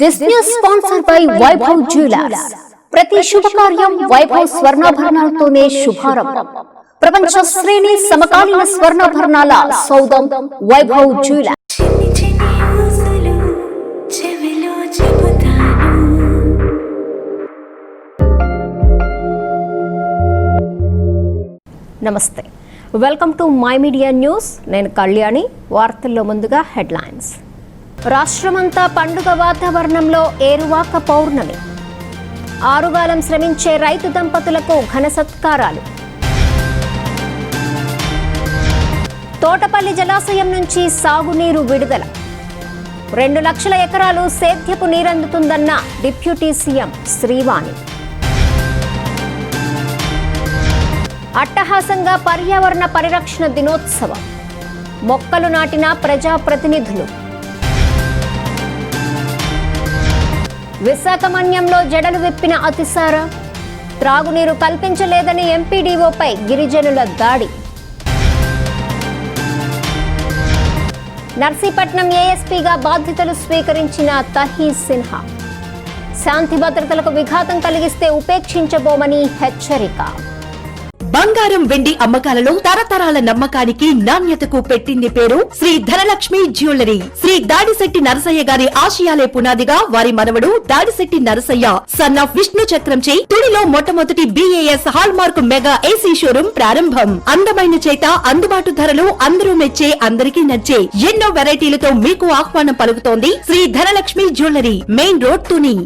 This news sponsored by Vaibhav Jewellers. ప్రతి శుభకార్యం వైభవ్ స్వర్ణాభరణాలతోనే శుభారంభం. ప్రపంచ శ్రేణి సమకాలీన స్వర్ణాభరణాల సౌదం వైభవ్ జ్యువెలర్స్. నమస్తే, welcome to my media news. నేను కళ్యాణి. వార్తల్లో ముందుగా హెడ్లైన్స్. రాష్ట్రమంతా పండుగ వాతావరణంలో ఏరువాక పౌర్ణమి. ఆరుగాలం శ్రమించే రైతు దంపతులకు ఘన సత్కారాలు. తోటపల్లి జలాశయం నుంచి సాగునీరు విడుదల. 2 లక్షల ఎకరాలు సేద్యపు నీరందుతుందన్న డిప్యూటీ సీఎం శ్రీవాణి. అట్టహాసంగా పర్యావరణ పరిరక్షణ దినోత్సవం. మొక్కలు నాటిన ప్రజాప్రతినిధులు. విశాఖ మన్యంలో జడలు విప్పిన అతిసార. త్రాగునీరు కల్పించలేదని ఎంపీడీఓపై గిరిజనుల దాడి. నర్సీపట్నం ఏఎస్పీగా బాధ్యతలు స్వీకరించిన తహీ సిన్హా. శాంతి భద్రతలకు విఘాతం కలిగిస్తే ఉపేక్షించబోమని హెచ్చరిక. బంగారం వెండి అమ్మకాలలో తరతరాల నమ్మకానికి నాణ్యతకు పెట్టింది పేరు శ్రీ ధనలక్ష్మి జ్యువెలరీ. శ్రీ దాడిశెట్టి నరసయ్య గారి ఆశయాలే పునాదిగా వారి మనవడు దాడిశెట్టి నరసయ్య సన్ ఆఫ్ విష్ణు చక్రంచే తుడిలో మొట్టమొదటి BAS hall mark mega AC showroom ప్రారంభం. అందమైన చేత, అందుబాటు ధరలు, అందరూ మెచ్చే, అందరికీ నచ్చే ఎన్నో వెరైటీలతో మీకు ఆహ్వానం పలుకుతోంది Shri Dhanalakshmi jewellery, main road, Tuni.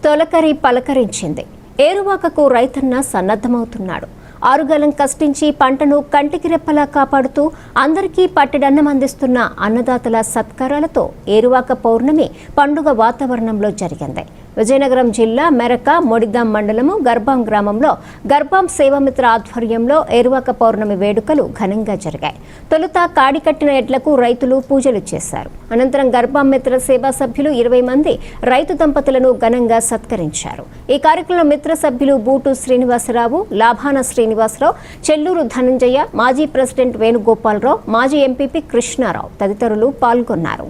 తొలకరి పలకరించింది. ఏరువాకకు రైతన్న సన్నద్ధమవుతున్నాడు. ఆరుగాలం కష్టించి పంటను కంటికి రెప్పలా కాపాడుతూ అందరికీ పట్టెడన్నం అందిస్తున్న అన్నదాతల సత్కారాలతో ఏరువాక పౌర్ణమి పండుగ వాతావరణంలో జరిగింది. విజయనగరం జిల్లా మెరక మొడిగాం మండలము గర్భాం గ్రామంలో గర్భాం సేవామిత్ర ఆధ్వర్యంలో ఏరువాక పౌర్ణమి వేడుకలు ఘనంగా జరిగాయి. తొలుత కాడి కట్టిన ఎడ్లకు రైతులు పూజలు చేశారు. అనంతరం గర్భాం మిత్ర సేవా సభ్యులు 20 మంది రైతు దంపతులను ఘనంగా సత్కరించారు. ఈ కార్యక్రమంలో మిత్ర సభ్యులు బూటు శ్రీనివాసరావు, లాభాన శ్రీనివాసరావు, చెల్లూరు ధనంజయ, మాజీ ప్రెసిడెంట్ వేణుగోపాలరావు, మాజీ ఎంపీపీ కృష్ణారావు తదితరులు పాల్గొన్నారు.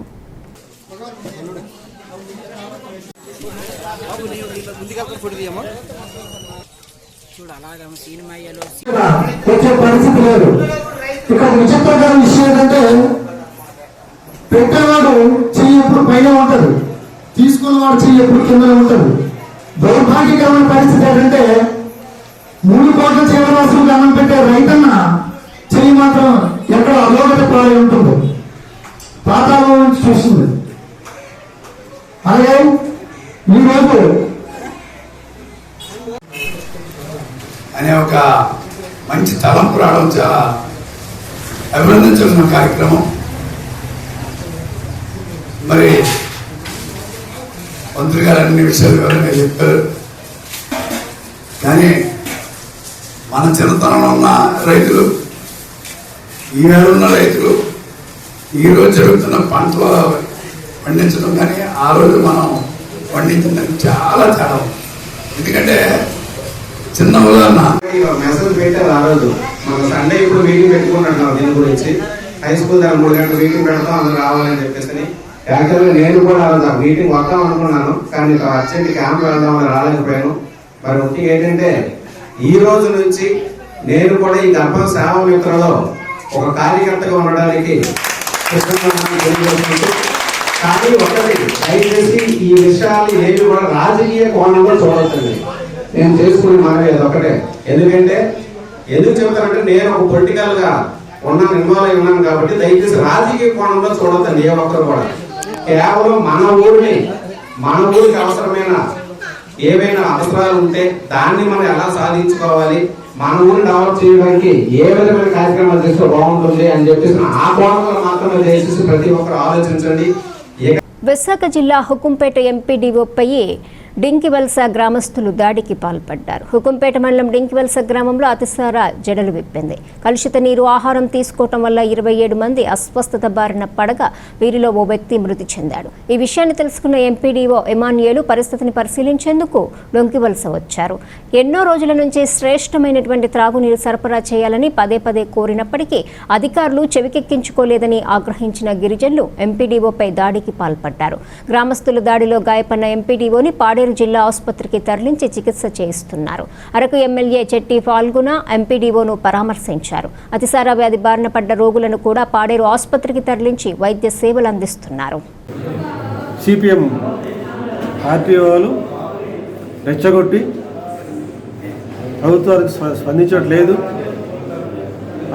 వచ్చే పరిస్థితి లేదు. ఇక్కడ విచిత్రకర విషయం ఏంటంటే పెట్టేవాడు చెయ్యి ఎప్పుడు పైన ఉంటుంది, తీసుకున్నవాడు చెయ్యి ఎప్పుడు కింద ఉంటుంది. దౌర్భాగ్యకరమైన పరిస్థితి ఏంటంటే 3 కోట్ల జీవరాశులకు అన్నం పెట్టే రైతన్న చెయ్యి మాత్రం ఎక్కడ అధోగతి ప్రాణి ఉంటుంది, పాతాళం నుంచి చూస్తుంది. అలాగే ఈరోజు అనే ఒక మంచి తలంపు రావడం చాలా అభినందించాల్సిన కార్యక్రమం. మరి మంత్రి గారు అన్ని విషయాలు వివరంగా చెప్పారు. కానీ మన చిన్నతనంలో ఉన్న రైతులు, ఈవేళ ఉన్న రైతులు, ఈరోజు జరుగుతున్న పంటలు పండించడం కానీ ఆ రోజు మనం పండించడం చాలా తేడా. ఎందుకంటే చిన్న ఉదాహరణ మెసేజ్ పెట్టారు ఆ రోజు. మన సండే ఇప్పుడు మీటింగ్ పెట్టుకుంటున్నాం దీని గురించి. హై స్కూల్ దగ్గర 3 గంటల మీటింగ్ పెడతాం, అందరూ రావాలని చెప్పేసి. యాక్చువల్గా నేను కూడా ఆ రోజు మీటింగ్ వద్దాం అనుకున్నాను, కానీ అర్జెంట్ క్యాంప్ వెళ్దామని రాలేకపోయాను. మరి ముఖ్యంగా ఏంటంటే ఈ రోజు నుంచి నేను కూడా ఈ గర్భం సేవా మిత్రలో ఒక కార్యకర్తగా ఉండడానికి తెలియజేసుకుంటూ, కానీ ఒకటి దయచేసి ఈ విషయాలు ఏవి కూడా రాజకీయ కోణంలో చూడొచ్చండి. నేను చేసుకుని మనమే ఒకటే. ఎందుకు చెబుతానంటే నేను ఒక పొలిటికల్ గా ఉన్నాను, ఇన్వాల్వ్ అయి ఉన్నాను కాబట్టి దయచేసి రాజకీయ కోణంలో చూడొద్దండి ఏ ఒక్కరు కూడా. కేవలం మన ఊరికి అవసరమైన ఏవైనా అవసరాలు ఉంటే దాన్ని మనం ఎలా సాధించుకోవాలి, మన ఊరిని డెవలప్ చేయడానికి ఏ విధమైన కార్యక్రమాలు చేస్తే బాగుంటుంది అని చెప్పేసి ఆ కోణంలో మాత్రమే దయచేసి ప్రతి ఒక్కరు ఆలోచించండి. విశాఖ జిల్లా హుకుంపేట ఎంపీడీఓపై డింకివలస గ్రామస్తులు దాడికి పాల్పడ్డారు. హుకుంపేట మండలం డింకివలస గ్రామంలో అతిసార జడలు విప్పింది. కలుషిత నీరు, ఆహారం తీసుకోవటం వల్ల 27 మంది అస్వస్థత బారిన పడగా వీరిలో ఓ వ్యక్తి మృతి చెందాడు. ఈ విషయాన్ని తెలుసుకున్న ఎంపీడీఓ ఎమాన్యుయేలు పరిస్థితిని పరిశీలించేందుకు డొంకివలస వచ్చారు. ఎన్నో రోజుల నుంచి శ్రేష్టమైనటువంటి త్రాగునీరు సరఫరా చేయాలని పదే పదే కోరినప్పటికీ అధికారులు చెవికెక్కించుకోలేదని ఆగ్రహించిన గిరిజనులు ఎంపీడీఓపై దాడికి పాల్పడ్డారు. గ్రామస్తుల దాడిలో గాయపడిన ఎంపీడీఓని పాడేరు జిల్లా ఆసుపత్రికి తరలించి చికిత్స చేయిస్తున్నారు. అరకు ఎమ్మెల్యే చెట్టి ఫాల్గుణ ఎంపీడీఓను పరామర్శించారు. అతిసార వ్యాధి బారిన పడ్డ రోగులను కూడా పాడేరు ఆసుపత్రికి తరలించి వైద్య సేవలు అందిస్తున్నారు. సిపిఎం ఆర్టీఓలు రెచ్చగొట్టి ప్రభుత్వానికి స్పందించట్లేదు,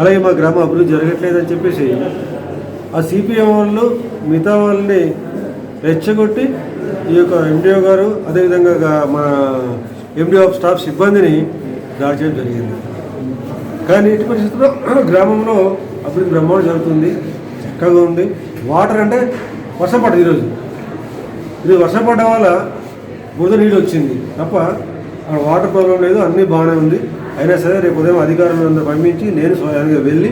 అలాగే మా గ్రామ అభివృద్ధి జరగట్లేదని చెప్పేసి ఆ సిపిఎం వాళ్ళు మిగతా వాళ్ళని రెచ్చగొట్టి ఈ యొక్క ఎండిఓ గారు అదేవిధంగా మన ఎండి ఆఫ్ స్టాఫ్ సిబ్బందిని దాడి చేయడం జరిగింది. కానీ ఇటు పరిస్థితుల్లో గ్రామంలో అభివృద్ధి బ్రహ్మాండం జరుగుతుంది, చక్కగా ఉంది. వాటర్ అంటే వర్షం పడ్డది ఇది వర్షం పడడం వల్ల బురద నీళ్ళు వచ్చింది తప్ప అక్కడ వాటర్ ప్రాబ్లం లేదు, అన్నీ బాగానే ఉంది. అయినా సరే రేపు ఉదయం అధికారులందరూ పంపించి నేను స్వయంగా వెళ్ళి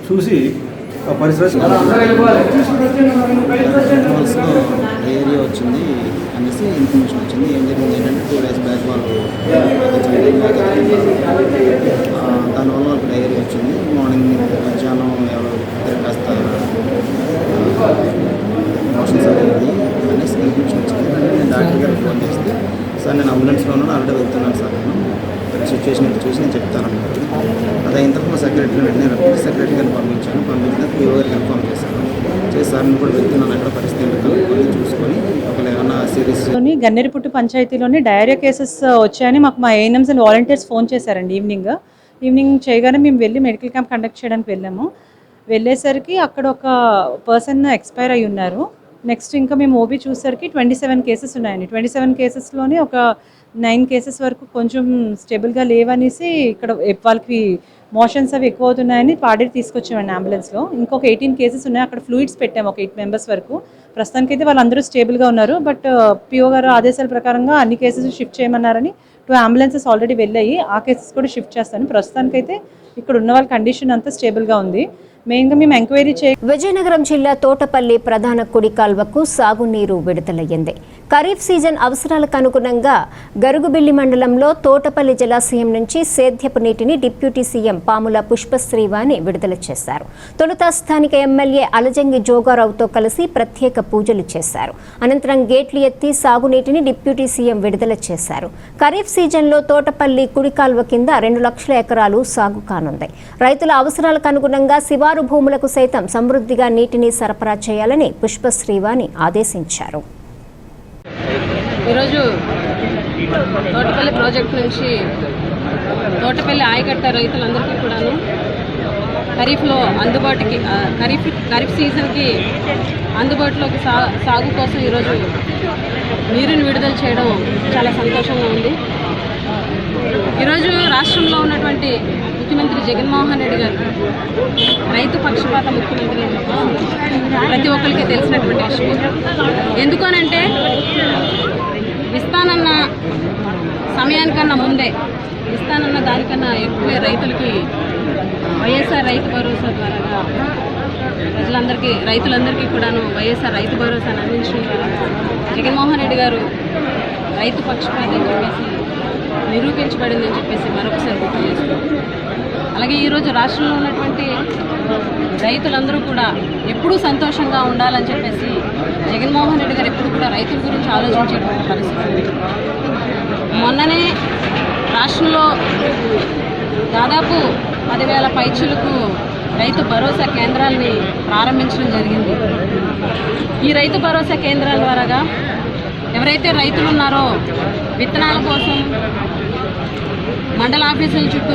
చూసి ఆ పరిసర ఏరియా వచ్చింది అనేసి ఇన్ఫర్మేషన్ వచ్చింది. ఏం జరిగింది ఏంటంటే 2 days బ్యాక్ వాళ్ళు దానివల్ల వాళ్ళకి డైరీ వచ్చింది. మార్నింగ్ మధ్యాహ్నం ఎవరు కాస్త మోషన్స్ అయింది అనేసి ఇన్ఫర్మేషన్ వచ్చింది. నేను డాక్టర్ గారికి ఫోన్ చేస్తే, సార్ నేను అంబులెన్స్లో ఉన్నాను, ఆల్రెడీ వెళ్తున్నాను సార్, నేను సిచ్యువేషన్ చూసి నేను చెప్తాను. అది అయిన తర్వాత మా సెక్రటరీ వెంటనే సెక్రటరీ గారిని పంపించిన పిఓ గారికి ఇన్ఫార్మ్ చేశాను. సార్ని కూడా వెళ్తున్నాను, అక్కడ పరిస్థితి చూసుకొని ఒకవేళ ఏమన్నా సీరియస్. గన్నేరుపుట్టు పంచాయతీలోని డయేరియా కేసెస్ వచ్చాయని మాకు మా ఏఎన్ఎంస్ అండ్ వాలంటీర్స్ ఫోన్ చేశారండి. ఈవినింగ్ చేయగానే మేము వెళ్ళి మెడికల్ క్యాంప్ కండక్ట్ చేయడానికి వెళ్ళాము. వెళ్ళేసరికి అక్కడ ఒక పర్సన్ ఎక్స్పైర్ అయి ఉన్నారు. నెక్స్ట్ ఇంకా మేము ఓబీ చూసేసరికి 27 కేసెస్ ఉన్నాయండి. 27 కేసెస్లోనే ఒక 9 కేసెస్ వరకు కొంచెం స్టేబుల్గా లేవనేసి ఇక్కడ వాళ్ళకి మోషన్స్ అవి ఎక్కువ అవుతున్నాయని పాడేరు తీసుకొచ్చామండి అంబులెన్స్లో. ఇంకొక 18 కేసెస్ ఉన్నాయి, అక్కడ ఫ్లూయిడ్స్ పెట్టాము ఒక 8 మెంబర్స్ వరకు. ప్రస్తుతానికైతే వాళ్ళందరూ స్టేబుల్గా ఉన్నారు. బట్ పిఓ గారు ఆదేశాల ప్రకారంగా అన్ని కేసెస్ షిఫ్ట్ చేయమన్నారని 2 అంబులెన్సెస్ ఆల్రెడీ వెళ్ళాయి. ఆ కేసెస్ కూడా షిఫ్ట్ చేస్తాను. ప్రస్తుతానికైతే ఇక్కడ ఉన్న వాళ్ళ కండిషన్ అంతా స్టేబుల్గా ఉంది. మెయిన్గా మేము ఎంక్వైరీ విజయనగరం జిల్లా తోటపల్లి ప్రధాన కుడి కాల్వకు సాగునీరు విడుదలయ్యింది. ఖరీఫ్ సీజన్ అవసరాలకు అనుగుణంగా గరుగుబిల్లి మండలంలో తోటపల్లి జలాశయం నుంచి సేద్యపు నీటిని డిప్యూటీ సీఎం పాముల పుష్పశ్రీవాణి విడుదల చేశారు. తొలుత స్థానిక ఎమ్మెల్యే అలజంగి జోగారావుతో కలిసి ప్రత్యేక పూజలు చేశారు. అనంతరం గేట్లు ఎత్తి సాగునీటిని డిప్యూటీ సీఎం విడుదల చేశారు. ఖరీఫ్ సీజన్లో తోటపల్లి కుడి కాల్వ కింద 2 లక్షల ఎకరాలు సాగు కానుంది. రైతుల అవసరాలకు అనుగుణంగా శివారు భూములకు సైతం సమృద్ధిగా నీటిని సరఫరా చేయాలని పుష్పశ్రీవాణి ఆదేశించారు. ఈరోజు తోటపల్లి ప్రాజెక్టు నుంచి తోటపల్లి ఆయకట్ట రైతులందరికీ కూడాను ఖరీఫ్లో అందుబాటుకి ఖరీఫ్ సీజన్కి అందుబాటులోకి సాగు కోసం ఈరోజు నీరుని విడుదల చేయడం చాలా సంతోషంగా ఉంది. ఈరోజు రాష్ట్రంలో ఉన్నటువంటి ముఖ్యమంత్రి జగన్మోహన్ రెడ్డి గారు రైతు పక్షపాత ముఖ్యమంత్రి ప్రతి ఒక్కరికి తెలిసినటువంటి విషయం. ఎందుకనంటే ఇస్తానన్న సమయానికన్నా ముందే, ఇస్తానన్న దానికన్నా ఎక్కువే రైతులకి వైఎస్ఆర్ రైతు భరోసా ద్వారా రైతులందరికీ కూడాను వైఎస్ఆర్ రైతు భరోసాను అందించడం ద్వారా జగన్మోహన్ రెడ్డి గారు రైతు పక్షపాతం చెప్పేసి నిరూపించబడిందని చెప్పేసి మరొకసారి గుర్తు చేస్తున్నాం. అలాగే ఈరోజు రాష్ట్రంలో ఉన్నటువంటి రైతులందరూ కూడా ఎప్పుడూ సంతోషంగా ఉండాలని చెప్పేసి జగన్మోహన్ రెడ్డి గారు ఎప్పుడు కూడా రైతుల గురించి ఆలోచించేటువంటి పరిస్థితి. మొన్ననే రాష్ట్రంలో దాదాపు 10,000 పైచులకు రైతు భరోసా కేంద్రాలని ప్రారంభించడం జరిగింది. ఈ రైతు భరోసా కేంద్రాల ద్వారాగా ఎవరైతే రైతులు ఉన్నారో విత్తనాల కోసం మండల ఆఫీసుల చుట్టూ.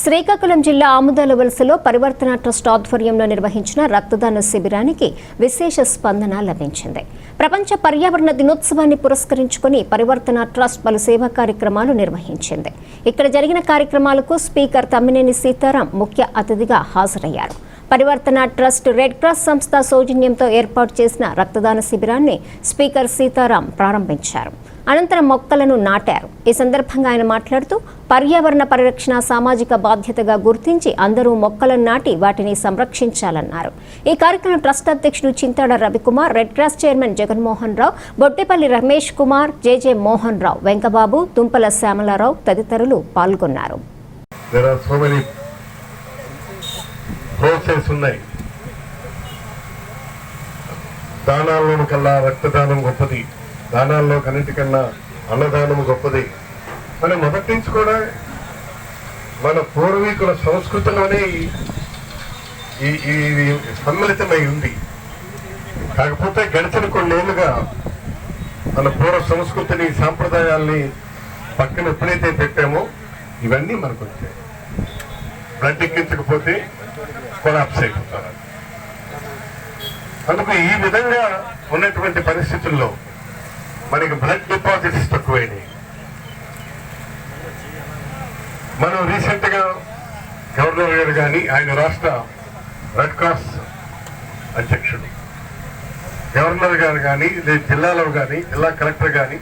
శ్రీకాకుళం జిల్లా ఆముదాల వలసలో పరివర్తన ట్రస్ట్ ఆధ్వర్యంలో నిర్వహించిన రక్తదాన శిబిరానికి విశేష స్పందన లభించింది. ప్రపంచ పర్యావరణ దినోత్సవాన్ని పురస్కరించుకుని పరివర్తన ట్రస్ట్ పలు సేవా కార్యక్రమాలు నిర్వహించింది. ఇక్కడ జరిగిన కార్యక్రమాలకు స్పీకర్ తమ్మినేని సీతారాం ముఖ్య అతిథిగా హాజరయ్యారు. పరివర్తన ట్రస్ట్ రెడ్ క్రాస్ సంస్థ సౌజన్యంతో ఏర్పాటు చేసిన రక్తదాన శిబిరాన్ని స్పీకర్ సీతారాం ప్రారంభించారు. అనంతరం మొక్కలను నాటారు. ఈ సందర్భంగా ఆయన మాట్లాడుతూ పర్యావరణ పరిరక్షణ సామాజిక బాధ్యతగా గుర్తించి అందరూ మొక్కలను నాటి వాటిని సంరక్షించాలన్నారు. ఈ కార్యక్రమం ట్రస్ట్ అధ్యక్షుడు Chintada Ravikumar, red cross chairman Jaganmohan Rao, Bottepalli Ramesh Kumar, J J Mohan Rao, Venkababu, Tumpala Syamalarao తదితరులు పాల్గొన్నారు. దానాల్లో కల్లా రక్తదానం గొప్పది, దానాల్లో కన్నిటికన్నా అన్నదానం గొప్పది అని మొదటి నుంచి కూడా మన పూర్వీకుల సంస్కృతిలోనే ఈ సమ్మిళితమై ఉంది. కాకపోతే గడిచిన కొన్నేళ్లుగా మన పూర్వ సంస్కృతిని సాంప్రదాయాల్ని పక్కన ఎప్పుడైతే పెట్టామో ఇవన్నీ మనకు వచ్చాయి. బ్లడ్ ఎక్కించకపోతే కొలాప్స్ అయిపోతారు. అందుకు ఈ విధంగా ఉన్నటువంటి పరిస్థితుల్లో మనకి బ్లడ్ డిపాజిట్స్ తక్కువైనాయి. మనం రీసెంట్ గా గవర్నర్ గారు కానీ, ఆయన రాష్ట్ర రెడ్ క్రాస్ అధ్యక్షుడు గవర్నర్ గారు కానీ, జిల్లాలో కానీ, జిల్లా కలెక్టర్ కానీ,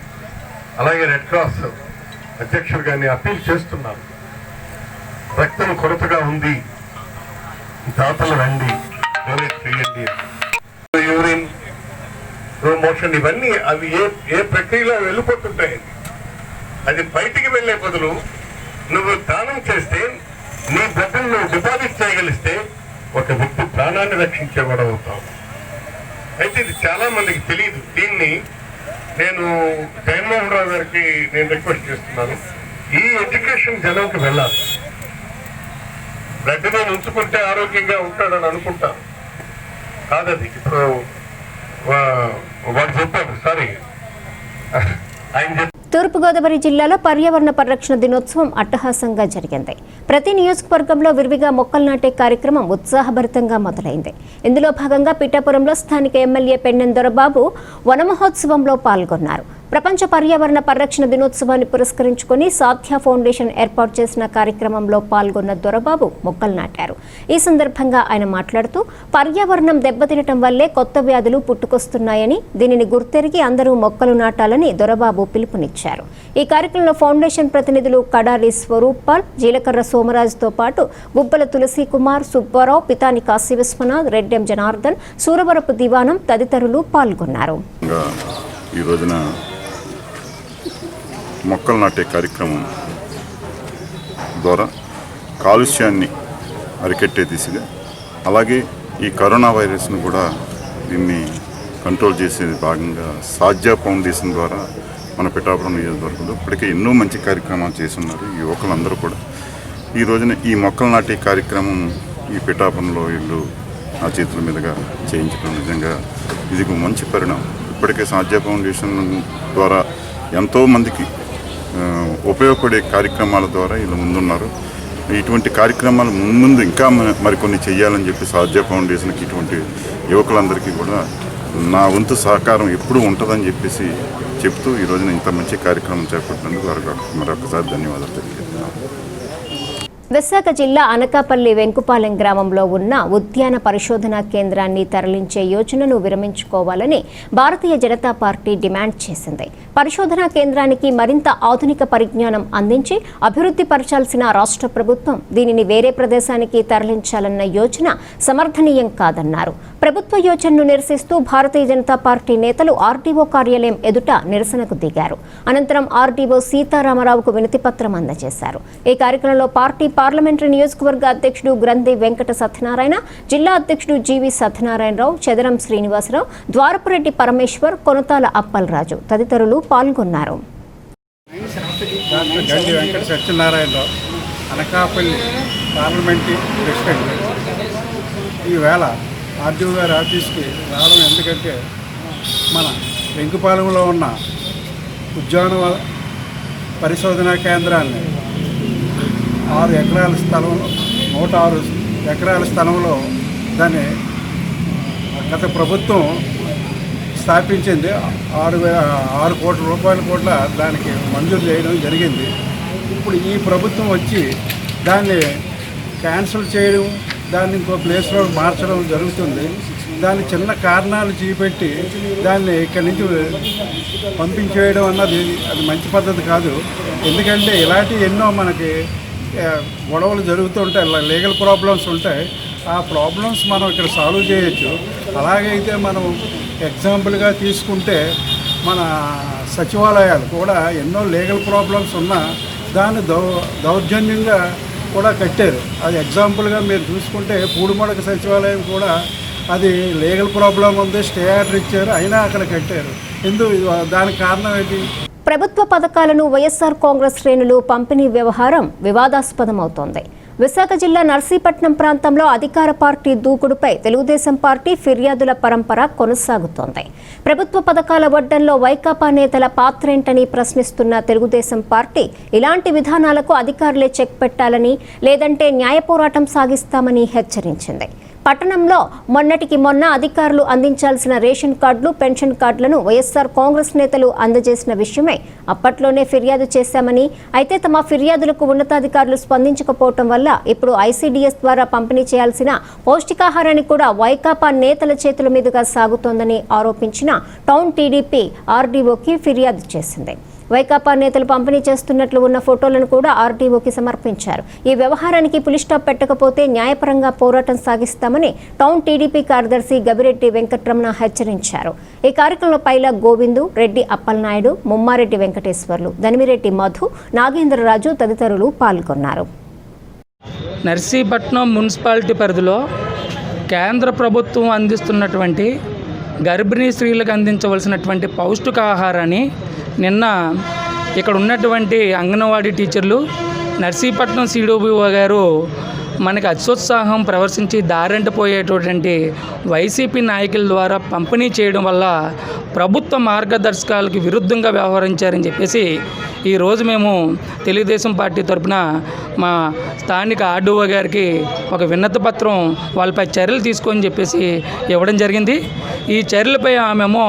అలాగే రెడ్ క్రాస్ అధ్యక్షుడు కానీ అప్పీల్ చేస్తున్నారు. రక్తం కొరతగా ఉంది, దాతలు రండి, డొనేట్ చేయండి. యూరిన్, మోషన్ ఇవన్నీ అవి ఏ ప్రక్రియలో వెళ్ళిపోతుంటాయి. అది బయటికి వెళ్లే బదులు నువ్వు దానం చేస్తే, నీ బ్లడ్ నువ్వు డిపాజిట్ చేయగలిస్తే ఒక వ్యక్తి ప్రాణాన్ని రక్షించేవాడు అవుతావు. అయితే ఇది చాలా మందికి తెలియదు. దీన్ని నేను జగన్మోహన్ రావు గారికి నేను రిక్వెస్ట్ చేస్తున్నాను, ఈ ఎడ్యుకేషన్ జనంకి వెళ్ళాలి. బ్లడ్ నేను ఉంచుకుంటే ఆరోగ్యంగా ఉంటాడని అనుకుంటాను, కాదది. ఇప్పుడు వాడు చెప్పాడు, సారీ ఆయన తూర్పుగోదావరి జిల్లాలో పర్యావరణ పరిరక్షణ దినోత్సవం అట్టహాసంగా జరిగింది. ప్రతి నియోజకవర్గంలో విరివిగా మొక్కలు నాటే కార్యక్రమం ఉత్సాహభరితంగా మొదలైంది. ఇందులో భాగంగా పిఠాపురంలో స్థానిక ఎమ్మెల్యే పెన్నెం దొరబాబు వనమహోత్సవంలో పాల్గొన్నారు. ప్రపంచ పర్యావరణ పరిరక్షణ దినోత్సవాన్ని పురస్కరించుకుని సాధ్య ఫౌండేషన్ ఏర్పాటు చేసిన కార్యక్రమంలో పాల్గొన్న దొరబాబు మొక్కలు నాటారు. ఈ సందర్భంగా ఆయన మాట్లాడుతూ పర్యావరణం దెబ్బతినటం వల్లే కొత్త వ్యాధులు పుట్టుకొస్తున్నాయని, దీనిని గుర్తెరిగి అందరూ మొక్కలు నాటాలని దొరబాబు పిలుపునిచ్చారు. ఈ కార్యక్రమంలో ఫౌండేషన్ ప్రతినిధులు కడాలి స్వరూపాల్, జీలకర్ర సోమరాజుతో పాటు గుబ్బల తులసి కుమార్, సుబ్బారావు, పితాని కాశీ విశ్వనాథ్, రెడ్డెం జనార్దన్, సూరవరపు దివానం తదితరులు పాల్గొన్నారు. ఈ రోజున మొక్కలు నాటే కార్యక్రమం ద్వారా కాలుష్యాన్ని అరికట్టే దిశగా, అలాగే ఈ కరోనా వైరస్ను కూడా దీన్ని కంట్రోల్ చేసే భాగంగా సాధ్య ఫౌండేషన్ ద్వారా మన పిఠాపురం నియోజకవర్గంలో ఇప్పటికే ఎన్నో మంచి కార్యక్రమాలు చేస్తున్నారు యువకులందరూ కూడా. ఈ రోజున ఈ మొక్కలు నాటే కార్యక్రమం ఈ పిఠాపురంలో వీళ్ళు ఆ చేతుల మీదుగా చేయించడం నిజంగా ఇది మంచి పరిణామం. ఇప్పటికే సాధ్య ఫౌండేషన్ ద్వారా ఎంతోమందికి ఉపయోగపడే కార్యక్రమాల ద్వారా వీళ్ళు ముందున్నారు. ఇటువంటి కార్యక్రమాలు ముందు ఇంకా మరికొన్ని చేయాలని చెప్పి సాధ్య ఫౌండేషన్కి ఇటువంటి యువకులందరికీ కూడా నా వంతు సహకారం ఎప్పుడూ ఉంటుందని చెప్పేసి చెప్తూ ఈ రోజున ఇంత మంచి కార్యక్రమం చేపట్టినందుకు మరొకసారి ధన్యవాదాలు తెలియజేస్తున్నాను. విశాఖ జిల్లా అనకాపల్లి వెంకుపాలెం గ్రామంలో ఉన్న ఉద్యాన పరిశోధనా కేంద్రాన్ని తరలించే యోజనను విరమించుకోవాలని భారతీయ జనతా పార్టీ డిమాండ్ చేసింది. పరిశోధనా కేంద్రానికి మరింత ఆధునిక పరిజ్ఞానం అందించి అభివృద్ధి పరచాల్సిన రాష్ట్ర ప్రభుత్వం దీనిని వేరే ప్రదేశానికి తరలించాలన్న యోజన సమర్థనీయం కాదన్నారు. ప్రభుత్వ యోజనను నిరసిస్తూ భారతీయ జనతా పార్టీ నేతలు ఆర్డీఓ కార్యాలయం ఎదుట నిరసనకు దిగారు. అనంతరం ఆర్డీఓ సీతారామరావుకు వినతిపత్రం అందజేశారు. ఈ కార్యక్రమంలో పార్టీ పార్లమెంటరీ నియోజకవర్గ అధ్యక్షుడు గ్రంథి వెంకట సత్యనారాయణ, జిల్లా అధ్యక్షుడు జీవి సత్యనారాయణరావు, చదరం శ్రీనివాసరావు, ద్వారపురెడ్డి పరమేశ్వర్, కొనతాల అప్పలరాజు తదితరులు పాల్గొన్నారు. గ్రంథి వెంకట సత్యనారాయణరావు, అనకాపల్లి పార్లమెంటరీ ప్రెసిడెంట్. ఈవేళ ఆర్డీఓ గారి ఆఫీస్కి రావడం ఎందుకంటే మన వెంకుపాలెంలో ఉన్న ఉద్యాన పరిశోధనా కేంద్రాన్ని 6 ఎకరాల స్థలంలో 106 ఎకరాల స్థలంలో దాన్ని గత ప్రభుత్వం స్థాపించింది. 6 కోట్ల రూపాయలు కూడా దానికి మంజూరు చేయడం జరిగింది. ఇప్పుడు ఈ ప్రభుత్వం వచ్చి దాన్ని క్యాన్సిల్ చేయడం, దాన్ని ఇంకో ప్లేస్లో మార్చడం జరుగుతుంది. దాని చిన్న కారణాలు చూపెట్టి దాన్ని ఇక్కడి నుంచి పంపించేయడం అన్నది అది మంచి పద్ధతి కాదు. ఎందుకంటే ఇలాంటి ఎన్నో మనకి గొడవలు జరుగుతుంటాయి, లీగల్ ప్రాబ్లమ్స్ ఉంటాయి. ఆ ప్రాబ్లమ్స్ మనం ఇక్కడ సాల్వ్ చేయొచ్చు. అలాగైతే మనం ఎగ్జాంపుల్గా తీసుకుంటే మన సచివాలయాలు కూడా ఎన్నో లీగల్ ప్రాబ్లమ్స్ ఉన్నా దాన్ని దౌర్జన్యంగా కూడా కట్టారు. అది ఎగ్జాంపుల్గా మీరు చూసుకుంటే పూడిమడక సచివాలయం కూడా అది లీగల్ ప్రాబ్లం ఉంది, స్టే ఆర్డర్ ఇచ్చారు, అయినా అక్కడ కట్టారు. దానికి కారణం ఏంటి? ప్రభుత్వ పథకాలను వైఎస్ఆర్ కాంగ్రెస్ శ్రేణులు పంపిణీ వ్యవహారం వివాదాస్పదమవుతోంది. విశాఖ జిల్లా నర్సీపట్నం ప్రాంతంలో అధికార పార్టీ దూకుడుపై తెలుగుదేశం పార్టీ ఫిర్యాదుల పరంపర కొనసాగుతోంది. ప్రభుత్వ పథకాల వడ్డంలో వైకాపా నేతల పాత్రేంటని ప్రశ్నిస్తున్న తెలుగుదేశం పార్టీ ఇలాంటి విధానాలకు అధికారులే చెక్ పెట్టాలని, లేదంటే న్యాయ పోరాటం సాగిస్తామని హెచ్చరించింది. పట్టణంలో మొన్నటికి మొన్న అధికారులు అందించాల్సిన రేషన్ కార్డులు, పెన్షన్ కార్డులను వైఎస్ఆర్ కాంగ్రెస్ నేతలు అందజేసిన విషయమై అప్పట్లోనే ఫిర్యాదు చేశామని, అయితే తమ ఫిర్యాదులకు ఉన్నతాధికారులు స్పందించకపోవటం వల్ల ఇప్పుడు ఐసీడీఎస్ ద్వారా పంపిణీ చేయాల్సిన పౌష్టికాహారాన్ని కూడా వైకాపా నేతల చేతుల మీదుగా సాగుతోందని ఆరోపించిన టౌన్ టీడీపీ ఆర్డీఓకి ఫిర్యాదు చేసింది. వైకాపా నేతలు పంపిణీ చేస్తున్నట్లు ఉన్న ఫోటోలను కూడా ఆర్డీఓకి సమర్పించారు. ఈ వ్యవహారానికి పులిస్టాప్ పెట్టకపోతే న్యాయపరంగా పోరాటం సాగిస్తామని టౌన్ టీడీపీ కార్యదర్శి గబిరెడ్డి వెంకటరమణ హెచ్చరించారు. ఈ కార్యక్రమంలో పైల గోవిందు, రెడ్డి అప్పలనాయుడు, ముమ్మారెడ్డి వెంకటేశ్వర్లు, దనిమిరెడ్డి మధు, నాగేంద్రరాజు తదితరులు పాల్గొన్నారు. నర్సీపట్నం మున్సిపాలిటీ పరిధిలో కేంద్ర ప్రభుత్వం అందిస్తున్నటువంటి గర్భిణీ స్త్రీలకు అందించవలసినటువంటి పౌష్టికాహారాన్ని నిన్న ఇక్కడ ఉన్నటువంటి అంగన్వాడీ టీచర్లు, నర్సీపట్నం సిడిఓ గారు మనకి అత్యుత్సాహం ప్రదర్శించి దారంటిపోయేటటువంటి వైసీపీ నాయకుల ద్వారా పంపిణీ చేయడం వల్ల ప్రభుత్వ మార్గదర్శకాలకు విరుద్ధంగా వ్యవహరించారని చెప్పేసి ఈరోజు మేము తెలుగుదేశం పార్టీ తరఫున మా స్థానిక ఆర్డీఓ గారికి ఒక విన్నతి పత్రం వాళ్ళపై చర్యలు తీసుకొని చెప్పేసి ఇవ్వడం జరిగింది. ఈ చర్యలపై ఆమెమో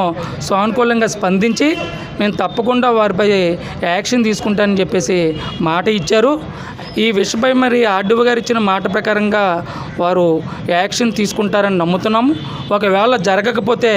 సానుకూలంగా స్పందించి మేము తప్పకుండా వారిపై యాక్షన్ తీసుకుంటానని చెప్పేసి మాట ఇచ్చారు. ఈ విషయమై మరి ఆర్డీఓ గారు ఇచ్చిన మాట ప్రకారంగా వారు యాక్షన్ తీసుకుంటారని నమ్ముతున్నాము. ఒకవేళ జరగకపోతే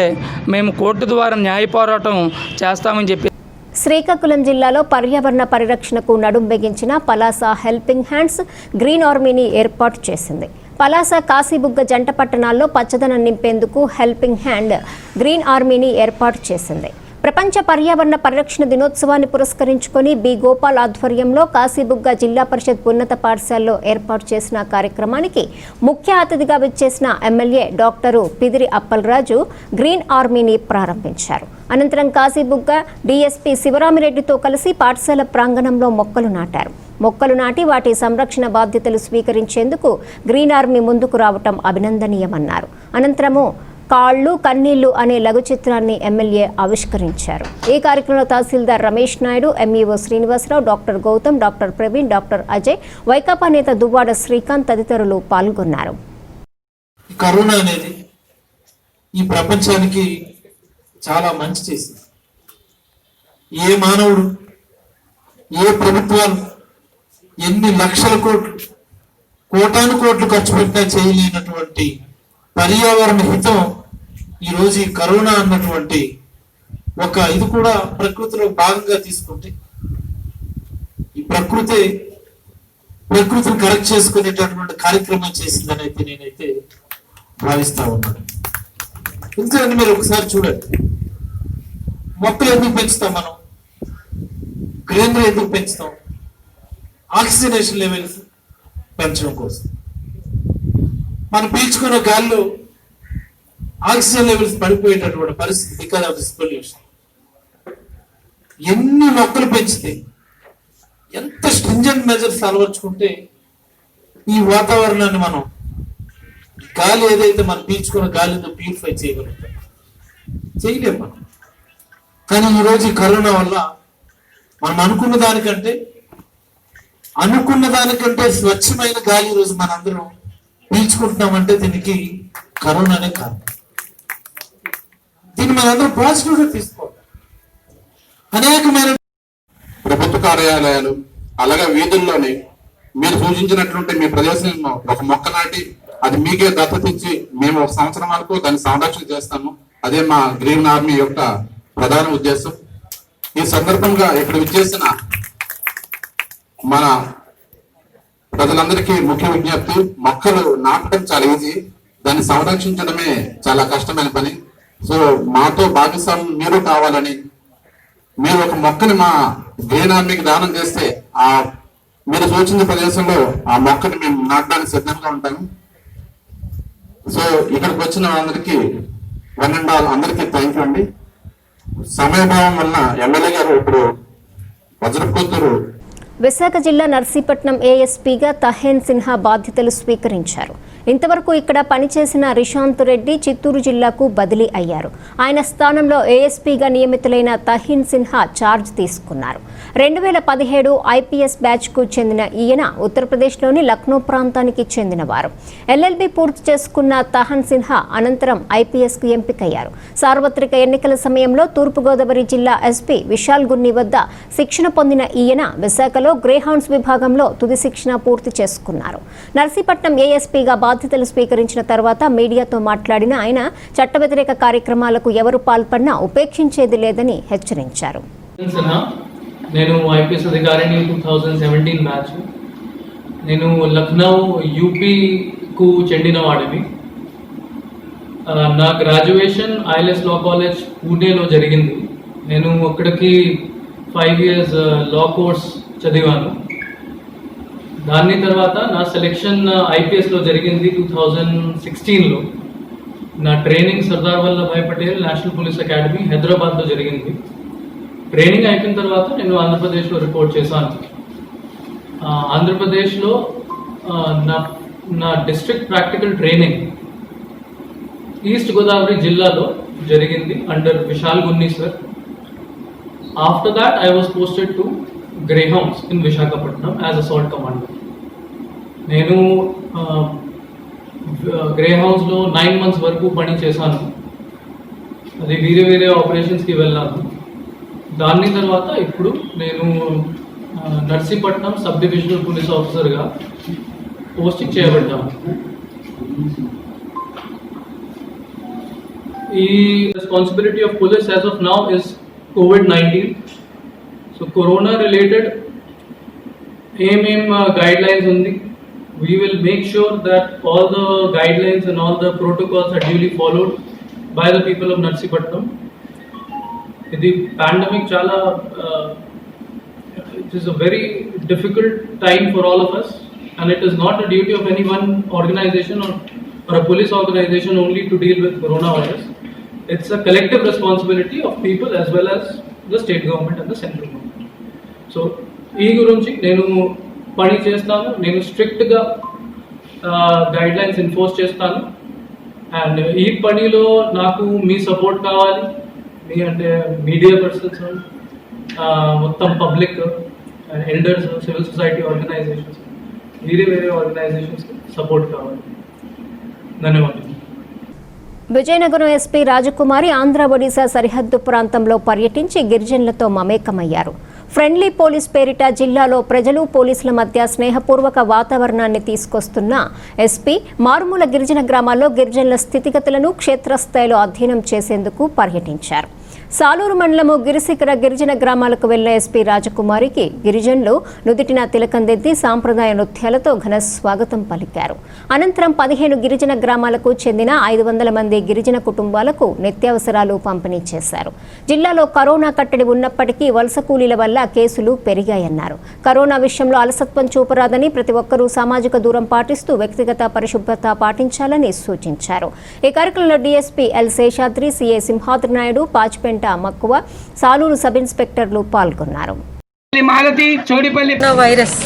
మేము కోర్టు ద్వారా న్యాయ పోరాటం చేస్తామని చెప్పి శ్రీకాకుళం జిల్లాలో పర్యావరణ పరిరక్షణకు నడుం బిగించిన పలాస హెల్పింగ్ హ్యాండ్స్ గ్రీన్ ఆర్మీని ఏర్పాటు చేసింది. పలాస, కాశీబుగ్గ జంట పట్టణాల్లో పచ్చదనం నింపేందుకు హెల్పింగ్ హ్యాండ్ గ్రీన్ ఆర్మీని ఏర్పాటు చేసింది. ప్రపంచ పర్యావరణ పరిరక్షణ దినోత్సవాన్ని పురస్కరించుకొని బి గోపాల్ ఆధ్వర్యంలో కాశీబుగ్గ జిల్లా పరిషత్ ఉన్నత పాఠశాలలో ఏర్పాటు చేసిన కార్యక్రమానికి ముఖ్య అతిథిగా విచ్చేసిన ఎమ్మెల్యే డాక్టరు పిదిరి అప్పలరాజు గ్రీన్ ఆర్మీని ప్రారంభించారు. అనంతరం కాశీబుగ్గ డీఎస్పీ శివరామిరెడ్డితో కలిసి పాఠశాల ప్రాంగణంలో మొక్కలు నాటారు. మొక్కలు నాటి వాటి సంరక్షణ బాధ్యతలు స్వీకరించేందుకు గ్రీన్ ఆర్మీ ముందుకు రావటం అభినందనీయమన్నారు. అనంతరము కాళ్ళు కన్నీళ్లు అనే లఘు చిత్రాన్ని ఎమ్మెల్యే ఆవిష్కరించారు. ఈ కార్యక్రమంలో tahsildar Ramesh Naidu, MEO Srinivasarao, doctor Gautam, doctor Praveen, doctor Ajay, Vaikapa నేత దువ్వాడ శ్రీకాంత్ తదితరులు పాల్గొన్నారు. కరోనా అనేది ఈ ప్రపంచానికి చాలా మంచి చేసింది. ఏ మానవుడు, ఏ ప్రభుత్వాలు ఎన్ని లక్షల కోట్లు, కోటాను కోట్లు ఖర్చు పెట్టినా చేయలేనటువంటి పర్యావరణ హితం ఈరోజు ఈ కరోనా అన్నటువంటి ఒక ఇది కూడా ప్రకృతిలో భాగంగా తీసుకుంటే ఈ ప్రకృతిని కరెక్ట్ చేసుకునేటటువంటి కార్యక్రమం చేసిందని అయితే నేనైతే భావిస్తా ఉన్నాను. ఎందుకంటే మీరు ఒకసారి చూడండి, మొక్కలు ఎందుకు పెంచుతాం మనం? గ్రీనరీ ఎందుకు పెంచుతాం? ఆక్సిజనేషన్ లెవెల్స్ పెంచడం కోసం. మనం పీల్చుకున్న గాల్లో ఆక్సిజన్ లెవెల్స్ పడిపోయేటటువంటి పరిస్థితి బికాజ్ ఆఫ్ దిస్ పొల్యూషన్. ఎన్ని మొక్కలు పెంచితే, ఎంత స్ట్రింజెంట్ మెజర్స్ అలవర్చుకుంటే ఈ వాతావరణాన్ని మనం గాలి ఏదైతే మనం పీల్చుకున్న గాలితో ప్యూరిఫై చేయగలుగుతాం. చేయలేం మనం. కానీ ఈరోజు ఈ కరోనా వల్ల మనం అనుకున్న దానికంటే స్వచ్ఛమైన గాలి ఈరోజు మనందరం పీల్చుకుంటున్నామంటే దీనికి కరోనానే కారణం. దీన్ని మనందరం పాజిటివ్ గా తీసుకోవాలి. అనేకమైన ప్రభుత్వ కార్యాలయాలు అలాగే వీధుల్లోనే మీరు సూచించినట్లుంటే మీ ప్రదేశంలో ఒక మొక్క నాటి అది మీకే దత్తత ఇచ్చి మేము 1 సంవత్సరం వరకు దాన్ని సంరక్షణ చేస్తాము. అదే మా గ్రీన్ ఆర్మీ యొక్క ప్రధాన ఉద్దేశం. ఈ సందర్భంగా ఇక్కడ విచ్చేసిన మన ప్రజలందరికీ ముఖ్య విజ్ఞప్తి, మొక్కలు నాటడం చాలా ఈజీ, దాన్ని సంరక్షించడమే చాలా కష్టమైన పని. సో మాతో భాగస్వామ్యం మీరు కావాలని, మీరు ఒక మొక్కని మా గ్రీన్ ఆర్మీకి దానం చేస్తే ఆ మీరు సూచించిన ప్రదేశంలో ఆ మొక్కని మేము నాటడానికి సిద్ధంగా ఉంటాము. సో ఇక్కడికి వచ్చిన వాళ్ళందరికీ అందరికీ థ్యాంక్ యూ అండి. సమయభావం వలన ఎమ్మెల్యే గారు ఇప్పుడు వజ్రపుత్తూరు విశాఖ జిల్లా నర్సీపట్నం ఏఎస్పీగా తహేన్ సిన్హా బాధ్యతలు స్వీకరించారు. ఇంతవరకు ఇక్కడ పనిచేసిన రిషాంత్ రెడ్డి చిత్తూరు జిల్లాకు బదిలీ అయ్యారు. ఆయన స్థానంలో ఏఎస్పీగా నియమితులైన తహీన్ సిన్హా ఛార్జ్ తీసుకున్నారు. 2017 ఐపీఎస్ బ్యాచ్కు చెందిన ఈయన ఉత్తరప్రదేశ్లోని లక్నో ప్రాంతానికి చెందినవారు. ఎల్ఎల్బీ పూర్తి చేసుకున్న తహన్ సిన్హా అనంతరం ఐపీఎస్కు ఎంపికయ్యారు. సార్వత్రిక ఎన్నికల సమయంలో తూర్పుగోదావరి జిల్లా ఎస్పీ విశాల్ గున్ని వద్ద శిక్షణ పొందిన ఈయన విశాఖలో గ్రేహౌండ్స్ విభాగంలో తుది శిక్షణ పూర్తి చేసుకున్నారు. నర్సీపట్నం ఏఎస్పీగా బాధ్యతలు స్వీకరించిన తర్వాత మీడియాతో మాట్లాడిన ఆయన చట్ట వ్యతిరేక కార్యక్రమాలకు ఎవరు పాల్పడినా ఉపేక్షించేది లేదని హెచ్చరించారు. నేను ఐపీఎస్ అధికారిని 2017 బ్యాచ్. నేను లక్నో యూపీకు చెందిన వాడిని. నా గ్రాడ్యుయేషన్ ఐఎల్ఎస్ లా కాలేజ్ పూణేలో జరిగింది. నేను అక్కడికి 5 years లా కోర్స్ చదివాను. దాని తర్వాత నా సెలెక్షన్ ఐపీఎస్లో జరిగింది 2016లో. నా training Sardar Vallabhbhai Patel national police academy హైదరాబాద్లో జరిగింది. ట్రైనింగ్ అయిపోయిన తర్వాత నేను ఆంధ్రప్రదేశ్లో రిపోర్ట్ చేశాను. ఆంధ్రప్రదేశ్లో నా district practical training east Godavari జిల్లాలో జరిగింది under Vishal Gunni sir. After that, I was posted to Greyhounds in Visakhapatnam as assault commander. నేను గ్రేహౌండ్స్లో 9 months వరకు పని చేశాను. అది వేరే ఆపరేషన్స్కి వెళ్ళాను. దాని తర్వాత ఇప్పుడు నేను నర్సీపట్నం సబ్ డివిజనల్ పోలీస్ ఆఫీసర్గా పోస్టింగ్ చేయబడ్డాను. ఈ responsibility of police as of now is COVID-19. So corona related guidelines undi. We will make sure that all the guidelines and all the protocols are duly followed by the people of Narsipatnam. The pandemic chala it is a very difficult time for all of us, and it is not a duty of any one organization or a police organization only to deal with coronavirus. It's a collective responsibility of people as well as the state government and the central government. So ఈ గురించి నేను పని చేస్తాను. నేను స్ట్రిక్ట్గా guidelines enforce చేస్తాను. And ఈ పనిలో నాకు మీ సపోర్ట్ కావాలి. మీ అంటే మీడియా పర్సన్స్, మొత్తం public, elders, civil society organisations, వేరే ఆర్గనైజేషన్స్కి సపోర్ట్ కావాలి. ధన్యవాదాలు. విజయనగరం ఎస్పీ రాజకుమారి ఆంధ్ర ఒడిశా సరిహద్దు ప్రాంతంలో పర్యటించి గిరిజనులతో మమేకమయ్యారు. ఫ్రెండ్లీ పోలీస్ పేరిట జిల్లాలో ప్రజలు పోలీసుల మధ్య స్నేహపూర్వక వాతావరణాన్ని తీసుకొస్తున్న ఎస్పీ మారుమూల గిరిజన గ్రామాల్లో గిరిజనుల స్థితిగతులను క్షేత్రస్థాయిలో అధ్యయనం చేసేందుకు పర్యటించారు. సాలూరు మండలము గిరిశిఖర గిరిజన గ్రామాలకు వెళ్లిన ఎస్పీ రాజకుమారికి గిరిజనులు నుదిటిన తిలకందిద్ది సాంప్రదాయ నృత్యాలతో ఘన స్వాగతం పలికారు. అనంతరం 15 గిరిజన గ్రామాలకు చెందిన 500 మంది గిరిజన కుటుంబాలకు నిత్యావసరాలు పంపిణీ చేశారు. జిల్లాలో కరోనా కట్టడి ఉన్నప్పటికీ వలస కూలీల వల్ల కేసులు పెరిగాయన్నారు. కరోనా విషయంలో అలసత్వం చూపరాదని, ప్రతి ఒక్కరూ సామాజిక దూరం పాటిస్తూ వ్యక్తిగత పరిశుభ్రత పాటించాలని సూచించారు. ఈ కార్యక్రమంలో DSP L Seshadri, CI Simhadri Naidu, Pachipenta మక్కువ, సాలూరు సబ్ ఇన్స్పెక్టర్లు పాల్గొన్నారు. వైరస్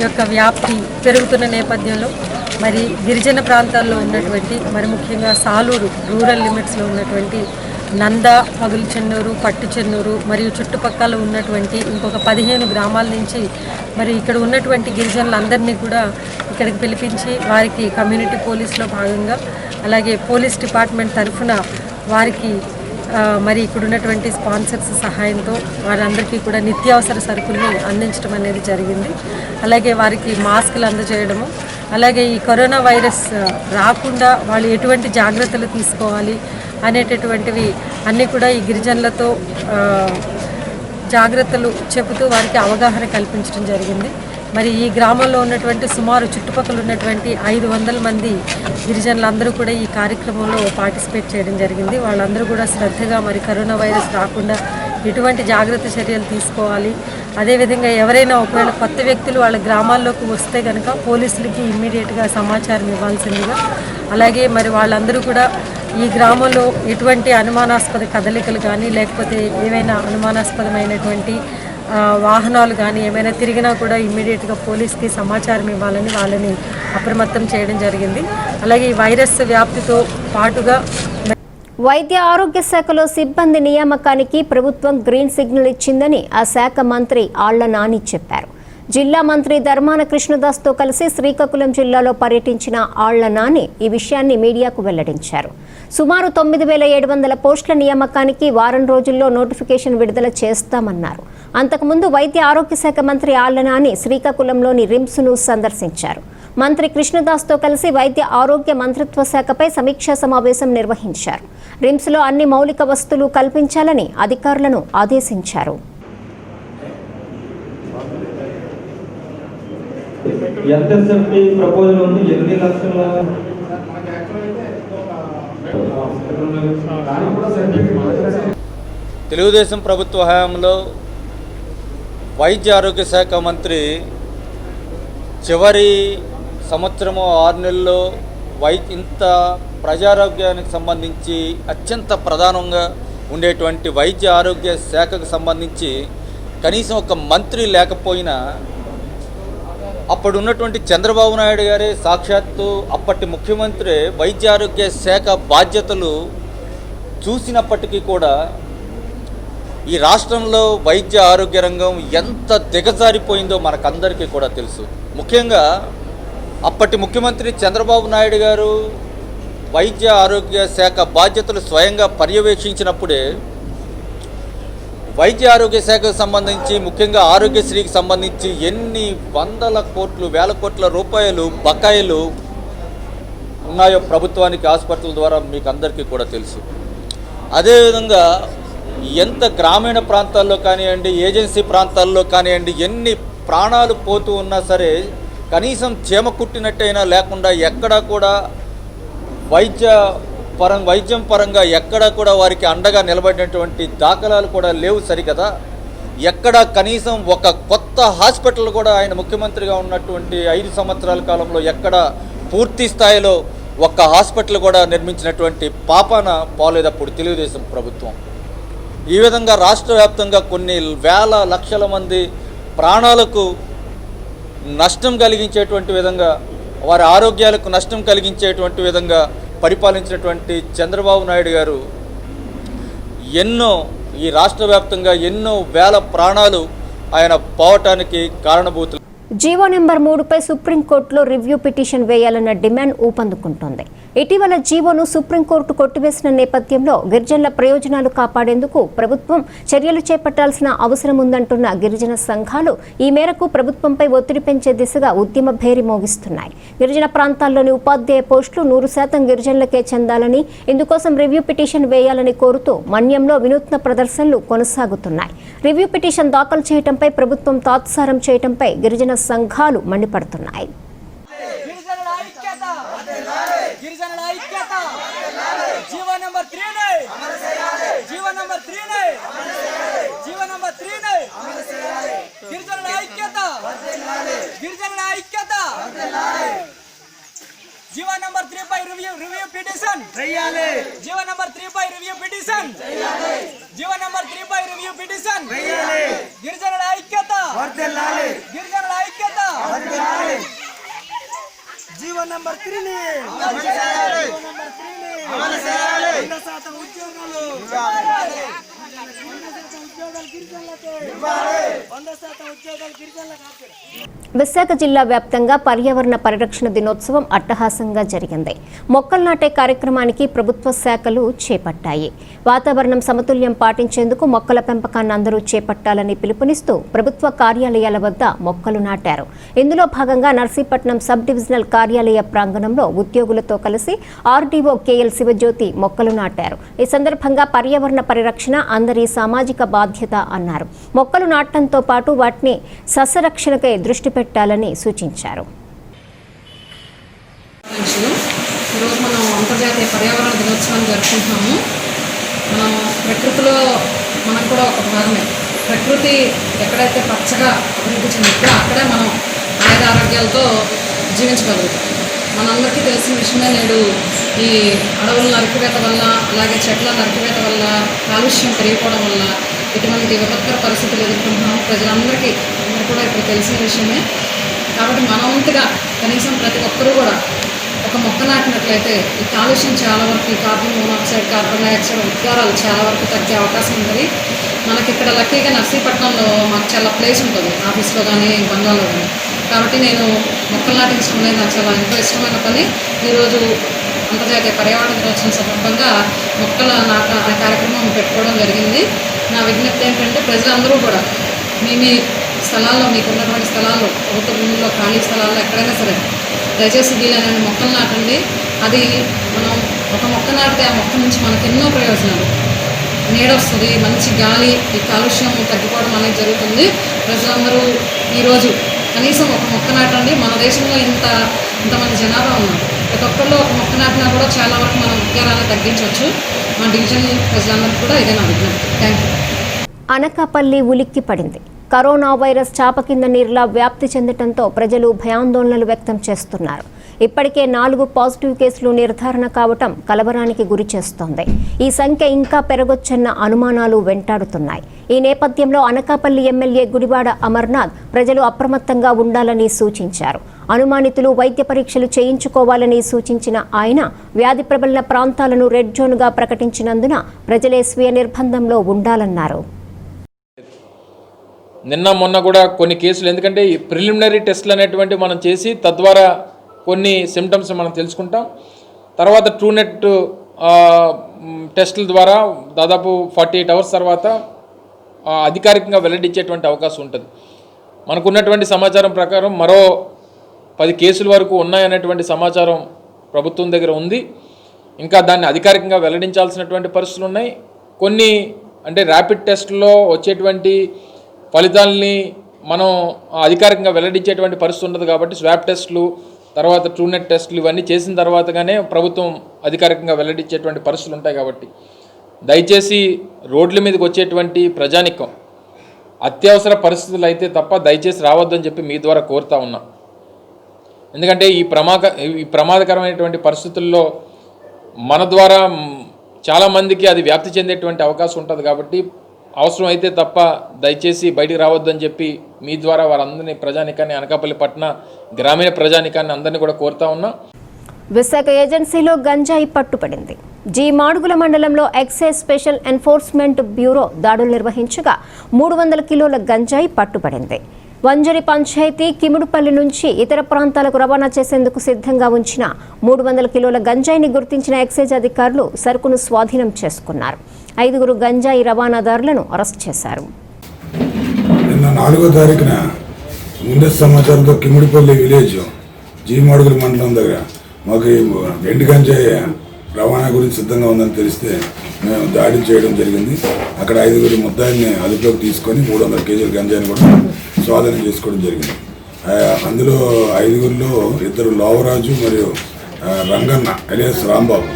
యొక్క వ్యాప్తి పెరుగుతున్న నేపథ్యంలో మరి గిరిజన ప్రాంతాల్లో ఉన్నటువంటి మరి ముఖ్యంగా సాలూరు రూరల్ లిమిట్స్లో ఉన్నటువంటి నంద, పగులుచెన్నూరు, పట్టుచెన్నూరు మరియు చుట్టుపక్కల ఉన్నటువంటి ఇంకొక 15 గ్రామాల నుంచి మరి ఇక్కడ ఉన్నటువంటి గిరిజనులందరినీ కూడా ఇక్కడికి పిలిపించి వారికి కమ్యూనిటీ పోలీస్లో భాగంగా అలాగే పోలీస్ డిపార్ట్మెంట్ తరఫున వారికి మరి ఇక్కడ ఉన్నటువంటి స్పాన్సర్స్ సహాయంతో వారందరికీ కూడా నిత్యావసర సరుకుల్ని అందించడం అనేది జరిగింది. అలాగే వారికి మాస్కులు అందజేయడము, అలాగే ఈ కరోనా వైరస్ రాకుండా వాళ్ళు ఎటువంటి జాగ్రత్తలు తీసుకోవాలి అనేటటువంటివి అన్నీ కూడా ఈ గిరిజనులతో జాగ్రత్తలు చెబుతూ వారికి అవగాహన కల్పించడం జరిగింది. మరి ఈ గ్రామంలో ఉన్నటువంటి సుమారు చుట్టుపక్కల ఉన్నటువంటి 500 మంది గిరిజనులందరూ కూడా ఈ కార్యక్రమంలో పార్టిసిపేట్ చేయడం జరిగింది. వాళ్ళందరూ కూడా శ్రద్ధగా మరి కరోనా వైరస్ రాకుండా ఎటువంటి జాగ్రత్త చర్యలు తీసుకోవాలి, అదేవిధంగా ఎవరైనా ఒకవేళ కొత్త వ్యక్తులు వాళ్ళ గ్రామాల్లోకి వస్తే కనుక పోలీసులకి ఇమ్మీడియట్గా సమాచారం ఇవ్వాల్సిందిగా, అలాగే మరి వాళ్ళందరూ కూడా ఈ గ్రామంలో ఎటువంటి అనుమానాస్పద కదలికలు కానీ లేకపోతే ఏవైనా అనుమానాస్పదమైనటువంటి వాహనాలు కానీ ఏమైనా తిరిగినా కూడా ఇమ్మీడియట్గా పోలీస్కి సమాచారం ఇవ్వాలని వాళ్ళని అప్రమత్తం చేయడం జరిగింది. అలాగే ఈ వైరస్ వ్యాప్తితో పాటుగా వైద్య ఆరోగ్య శాఖలో సిబ్బంది నియామకానికి ప్రభుత్వం గ్రీన్ సిగ్నల్ ఇచ్చిందని ఆ శాఖ మంత్రి ఆళ్ల నాని చెప్పారు. జిల్లా మంత్రి ధర్మాన కృష్ణదాస్తో కలిసి శ్రీకాకుళం జిల్లాలో పర్యటించిన ఆళ్ల నాని ఈ విషయాన్ని మీడియాకు వెల్లడించారు. సుమారు 9,700 పోస్టుల నియామకానికి వారం రోజుల్లో నోటిఫికేషన్ విడుదల చేస్తామన్నారు. అంతకుముందు వైద్య ఆరోగ్య శాఖ మంత్రి ఆళ్ల నాని శ్రీకాకుళంలోని రిమ్స్ను సందర్శించారు. మంత్రి కృష్ణదాస్తో కలిసి వైద్య ఆరోగ్య మంత్రిత్వ శాఖపై సమీక్షా సమావేశం నిర్వహించారు. రిమ్స్లో అన్ని మౌలిక వసతులు కల్పించాలని అధికారులను ఆదేశించారు. తెలుగుదేశం ప్రభుత్వ హయాంలో వైద్య ఆరోగ్య శాఖ మంత్రి చివరి సంవత్సరము 6 నెలల్లో ఇంత ప్రజారోగ్యానికి సంబంధించి అత్యంత ప్రధానంగా ఉండేటువంటి వైద్య ఆరోగ్య శాఖకు సంబంధించి కనీసం ఒక మంత్రి లేకపోయినా అప్పుడు ఉన్నటువంటి చంద్రబాబు నాయుడు గారే సాక్షాత్తు అప్పటి ముఖ్యమంత్రి వైద్య ఆరోగ్య శాఖ బాధ్యతలు చూసినప్పటికీ కూడా ఈ రాష్ట్రంలో వైద్య ఆరోగ్య రంగం ఎంత దిగజారిపోయిందో మనకందరికీ కూడా తెలుసు. ముఖ్యంగా అప్పటి ముఖ్యమంత్రి చంద్రబాబు నాయుడు గారు వైద్య ఆరోగ్య శాఖ బాధ్యతలు స్వయంగా పర్యవేక్షించినప్పుడే వైద్య ఆరోగ్య శాఖకు సంబంధించి ముఖ్యంగా ఆరోగ్యశ్రీకి సంబంధించి ఎన్ని వందల కోట్లు వేల కోట్ల రూపాయలు బకాయిలు ఉన్నాయో ప్రభుత్వానికి హాస్పిటల్ ద్వారా మీకు అందరికీ కూడా తెలుసు. అదేవిధంగా ఎంత గ్రామీణ ప్రాంతాల్లో కానివ్వండి, ఏజెన్సీ ప్రాంతాల్లో కానివ్వండి, ఎన్ని ప్రాణాలు పోతూ ఉన్నా సరే కనీసం చీమ కుట్టినట్టయినా లేకుండా ఎక్కడా కూడా వైద్యం పరంగా ఎక్కడా కూడా వారికి అండగా నిలబడినటువంటి దాఖలాలు కూడా లేవు సరికదా. ఎక్కడ కనీసం ఒక కొత్త హాస్పిటల్ కూడా ఆయన ముఖ్యమంత్రిగా ఉన్నటువంటి 5 సంవత్సరాల కాలంలో ఎక్కడ పూర్తి స్థాయిలో ఒక్క హాస్పిటల్ కూడా నిర్మించినటువంటి పాపాన పోలేదప్పుడు తెలుగుదేశం ప్రభుత్వం. ఈ విధంగా రాష్ట్ర వ్యాప్తంగా కొన్ని వేల లక్షల మంది ప్రాణాలకు నష్టం కలిగించేటువంటి విధంగా, వారి ఆరోగ్యాలకు నష్టం కలిగించేటువంటి విధంగా పరిపాలించినటువంటి చంద్రబాబు నాయుడు గారు ఈ రాష్ట్ర వ్యాప్తంగా ఎన్నో వేల ప్రాణాలు ఆయన పోవటానికి కారణభూతులు. జీవో నెంబర్ 3పై సుప్రీంకోర్టులో రివ్యూ పిటిషన్ వేయాలన్న డిమాండ్ ఊపందుకుంటోంది. ఇటీవల జీవోను సుప్రీంకోర్టు కొట్టివేసిన నేపథ్యంలో గిరిజనుల ప్రయోజనాలు కాపాడేందుకు ప్రభుత్వం చర్యలు చేపట్టాల్సిన అవసరం ఉందంటున్న గిరిజన సంఘాలు ఈ మేరకు ప్రభుత్వంపై ఒత్తిడి పెంచే దిశగా ఉద్యమ భేరి మోగిస్తున్నాయి. గిరిజన ప్రాంతాల్లోని ఉపాధ్యాయ పోస్టులు 100% గిరిజనులకే చెందాలని, ఇందుకోసం రివ్యూ పిటిషన్ వేయాలని కోరుతూ మన్యంలో వినూత్న ప్రదర్శనలు కొనసాగుతున్నాయి. రివ్యూ పిటిషన్ దాఖలు చేయడంపై ప్రభుత్వం తాత్సారం చేయడంపై గిరిజన సంఘాలు మండిపడుతున్నాయి. జీవో నంబర్ 3 పై రివ్యూ పిటిషన్ చేయాలి. జీవో నంబర్ 3 పై రివ్యూ పిటిషన్ చేయాలి. జీవో నంబర్ 3 పై రివ్యూ పిటిషన్ చేయాలి. గిరిజనుల ఐక్యత వర్ధిల్లాలి. గిరిజనుల ఐక్యత వర్ధిల్లాలి. జీవో నంబర్ 3 ని అమలు చేయాలి. జీవో నంబర్ 3 ని అమలు చేయాలి. 100% ఉద్యోగాలు విశాఖ జిల్లా వ్యాప్తంగా పర్యావరణ పరిరక్షణ దినోత్సవం అట్టహాసంగా జరిగింది. మొక్కలు నాటే కార్యక్రమానికి ప్రభుత్వ శాఖలు చేపట్టాయి. వాతావరణం సమతుల్యం పాటించేందుకు మొక్కల పెంపకాన్ని అందరూ చేపట్టాలని పిలుపునిస్తూ ప్రభుత్వ కార్యాలయాల వద్ద మొక్కలు నాటారు. ఇందులో భాగంగా నర్సీపట్నం సబ్ డివిజనల్ కార్యాలయ ప్రాంగణంలో ఉద్యోగులతో కలిసి ఆర్డీఓ కేఎల్ శివజ్యోతి మొక్కలు నాటారు. ఈ సందర్భంగా పర్యావరణ పరిరక్షణ అందరి సామాజిక బాధ్యత అన్నారు. మొక్కలు నాటడంతో పాటు వాటిని సస్యరక్షణకై దృష్టి పెట్టాలని సూచించారు. ఈరోజు మనం అంతర్జాతీయ పర్యావరణ దినోత్సవాన్ని జరుపుకుంటున్నాము. మనం ప్రకృతిలో మనం కూడా ఒక భాగమే. ప్రకృతి ఎక్కడైతే పచ్చగా అభివృద్ధి చెందుతుందో అక్కడే మనం ఆయురారోగ్యాలతో జీవించగలుగుతాం. మనందరికీ తెలిసిన విషయమే, నేడు ఈ అడవుల నరికివేత వల్ల, అలాగే చెట్ల నరికివేత వల్ల, కాలుష్యం పెరిగిపోవడం వల్ల ఇటువంటి విపత్కర పరిస్థితులు ఎదుర్కొంటున్నాం. ప్రజలందరికీ కూడా ఇప్పుడు తెలిసిన విషయమే. కాబట్టి మన వంతుగా కనీసం ప్రతి ఒక్కరూ కూడా ఒక మొక్క నాటినట్లయితే ఈ కాలుష్యం చాలా వరకు, ఈ కార్బన్ మోనాక్సైడ్, కార్బన్ డైఆక్సైడ్ ఉద్గారాలు చాలా వరకు తగ్గే అవకాశం ఉంటుంది. మనకి ఇక్కడ లక్కీగా నర్సీపట్నంలో మాకు చాలా ప్లేస్ ఉంటుంది, ఆఫీస్లో కానీ బంగాల్లో కానీ. కాబట్టి నేను మొక్కలు నాటించడం అనేది నాకు చాలా ఎంతో ఇష్టమైన పని. ఈరోజు అంతర్జాతీయ పర్యావరణ దినోత్సవం సందర్భంగా మొక్కల నాట కార్యక్రమం పెట్టుకోవడం జరిగింది. నా విజ్ఞప్తి ఏంటంటే ప్రజలందరూ కూడా మీ స్థలాల్లో, మీకు ఉన్నటువంటి స్థలాల్లో, ప్రభుత్వ భూముల్లో, ఖాళీ స్థలాల్లో ఎక్కడైనా సరే దయచేసి వీలైన మొక్కలు నాటండి. అది మనం ఒక మొక్క నాటితే ఆ మొక్క నుంచి మనకు ఎన్నో ప్రయోజనాలు, నీడ వస్తుంది, మంచి గాలి, ఈ కాలుష్యం తగ్గిపోవడం అనేది జరుగుతుంది. ప్రజలందరూ ఈరోజు కనీసం ఒక మొక్క నాటండి. మన దేశంలో ఇంతమంది జనాభా ఉన్నారు. ప్రతి ఒక్కరిలో ఒక మొక్క నాటినా కూడా చాలా వరకు మనం ఉద్గారాలను తగ్గించవచ్చు. మా డివిజన్ ప్రజలందరికీ కూడా ఇదే నా విజ్ఞప్తి. Thank you. అనకాపల్లి ఉలిక్కి పడింది. కరోనా వైరస్ చాప కింద నీరులా వ్యాప్తి చెందడంతో ప్రజలు భయాందోళనలు వ్యక్తం చేస్తున్నారు. ఇప్పటికే 4 పాజిటివ్ కేసులు నిర్ధారణ కావటం కలవరానికి గురి చేస్తోంది. ఈ సంఖ్య ఇంకా పెరగొచ్చన్న అనుమానాలు వెంటాడుతున్నాయి. ఈ నేపథ్యంలో అనకాపల్లి ఎమ్మెల్యే గుడివాడ అమర్నాథ్ ప్రజలు అప్రమత్తంగా ఉండాలని సూచించారు. అనుమానితులు వైద్య పరీక్షలు చేయించుకోవాలని సూచించిన ఆయన వ్యాధి ప్రబలిన ప్రాంతాలను రెడ్ జోన్గా ప్రకటించినందున ప్రజలే స్వీయ నిర్బంధంలో ఉండాలన్నారు. నిన్న మొన్న కూడా కొన్ని కేసులు, ఎందుకంటే ఈ ప్రిలిమినరీ టెస్ట్లు అనేటువంటివి మనం చేసి తద్వారా కొన్ని సిమ్టమ్స్ మనం తెలుసుకుంటాం. తర్వాత ట్రూనెట్ టెస్టుల ద్వారా దాదాపు 48 అవర్స్ తర్వాత అధికారికంగా వెల్లడించేటువంటి అవకాశం ఉంటుంది. మనకున్నటువంటి సమాచారం ప్రకారం మరో 10 కేసుల వరకు ఉన్నాయనేటువంటి సమాచారం ప్రభుత్వం దగ్గర ఉంది. ఇంకా దాన్ని అధికారికంగా వెల్లడించాల్సినటువంటి పరిస్థితులు ఉన్నాయి. కొన్ని అంటే ర్యాపిడ్ టెస్టుల్లో వచ్చేటువంటి ఫలితాలని మనం అధికారికంగా వెల్లడించేటువంటి పరిస్థితి ఉండదు. కాబట్టి స్వాబ్ టెస్టులు, తర్వాత ట్రూనెట్ టెస్టులు ఇవన్నీ చేసిన తర్వాతగానే ప్రభుత్వం అధికారికంగా వెల్లడించేటువంటి పరిస్థితులు ఉంటాయి. కాబట్టి దయచేసి రోడ్ల మీదకి వచ్చేటువంటి ప్రజానికం అత్యవసర పరిస్థితులు అయితే తప్ప దయచేసి రావద్దని చెప్పి మీ ద్వారా కోరుతా ఉన్నా. ఎందుకంటే ఈ ప్రమాదకరమైనటువంటి పరిస్థితుల్లో మన ద్వారా చాలామందికి అది వ్యాప్తి చెందేటువంటి అవకాశం ఉంటుంది. కాబట్టి అవసరం అయితే తప్ప దయచేసి బయటికి రావద్దని చెప్పి మీ ద్వారా వారందరినీ, ప్రజానికాన్ని, అనకాపల్లి పట్టణ గ్రామీణ ప్రజానికాన్ని అందరినీ కూడా కోరుతా ఉన్నా. విశాఖ ఏజెన్సీలో గంజాయి పట్టుపడింది. జీ మాడుగుల మండలంలో ఎక్సైజ్ స్పెషల్ ఎన్ఫోర్స్మెంట్ బ్యూరో దాడులు నిర్వహించగా 300 కిలోల గంజాయి పట్టుబడింది. వంజరి పంచాయతీ కిముడుపల్లి నుంచి ఇతర ప్రాంతాలకు రవాణా చేసేందుకు సిద్ధంగా ఉంచిన 300 కిలోల గంజాయిని గుర్తించిన ఎక్సైజ్ అధికారులు సరుకును స్వాధీనం చేసుకున్నారు. 5 గంజాయి రవాణాదారులను అరెస్ట్ చేశారు. నిన్న 4వ తారీఖున ముందస్తు సమాచారంతో కిముడుపల్లి విలేజ్ జీమాడుగుల మండలం దగ్గర మాకు ఎండు గంజాయి రవాణా గురించి సిద్ధంగా ఉందని తెలిస్తే మేము దాడి చేయడం జరిగింది. అక్కడ 5 ముద్దాయిల్ని అదుపులోకి తీసుకొని 300 కేజీల గంజాయిని కూడా స్వాధీనం చేసుకోవడం జరిగింది. అందులో 5లో 2 లోవరాజు మరియు రంగన్న ఎలియాస్ రాంబాబు,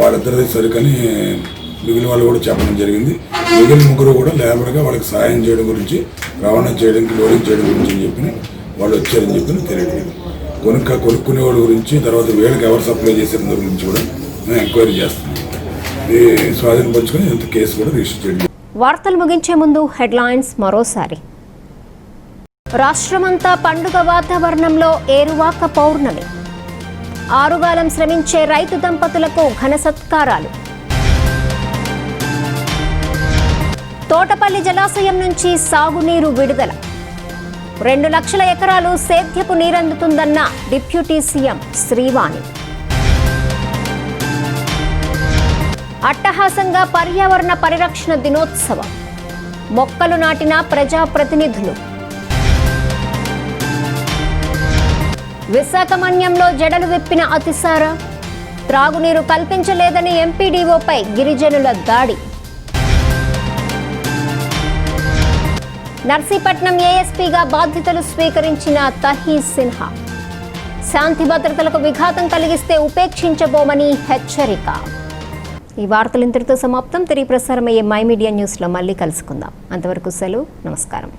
వాళ్ళిద్దరిది సరికని మిగిలిన వాళ్ళు కూడా చెప్పడం జరిగింది. మిగిలిన 3 కూడా లేబర్గా వాళ్ళకి సహాయం చేయడం గురించి, రవాణా చేయడానికి, లోడింగ్ చేయడం గురించి అని చెప్పి వాళ్ళు వచ్చారని చెప్పి తెలియదు. కొనుక్కునే వాళ్ళ గురించి, తర్వాత వీళ్ళకి ఎవరు సప్లై చేసిన దాని గురించి కూడా మేము ఎంక్వైరీ చేస్తున్నాం. ఇది స్వాధీనపరుచుకొని ఇంత కేసు కూడా రిజిస్టర్ చేయడం. వార్తలు ముగించే ముందు హెడ్లైన్స్ మరోసారి. రాష్ట్రమంతా పండుగ వాతావరణంలో ఏరువాక పౌర్ణమి. ఆరుగాలం శ్రమించే రైతు దంపతులకు ఘన సత్కారాలు. తోటపల్లి జలాశయం నుంచి సాగునీరు విడుదల 2 లక్షల ఎకరాలు సేద్యపు నీరందుతుందన్న డిప్యూటీ సీఎం శ్రీవాణి. అట్టహాసంగా పర్యావరణ పరిరక్షణ దినోత్సవం, మొక్కలు నాటిన ప్రజాప్రతినిధులు. విశాఖ మన్యంలో జడలు విప్పిన అతిసార, త్రాగునీరు కల్పించలేదని ఎంపీడీఓపై గిరిజనుల దాడి. నర్సీపట్నం ఏఎస్పీగా బాధ్యతలు స్వీకరించిన తహీజ్ సిన్హా. శాంతి భద్రతలకు విఘాతం కలిగిస్తే ఉపేక్షించబోమని హెచ్చరిక. ఈ వార్తలు ఇంతటితో సమాప్తం. తిరిగి ప్రసారమయ్యే మై మీడియా న్యూస్లో మళ్ళీ కలుసుకుందాం. అంతవరకు సెలవు. నమస్కారం.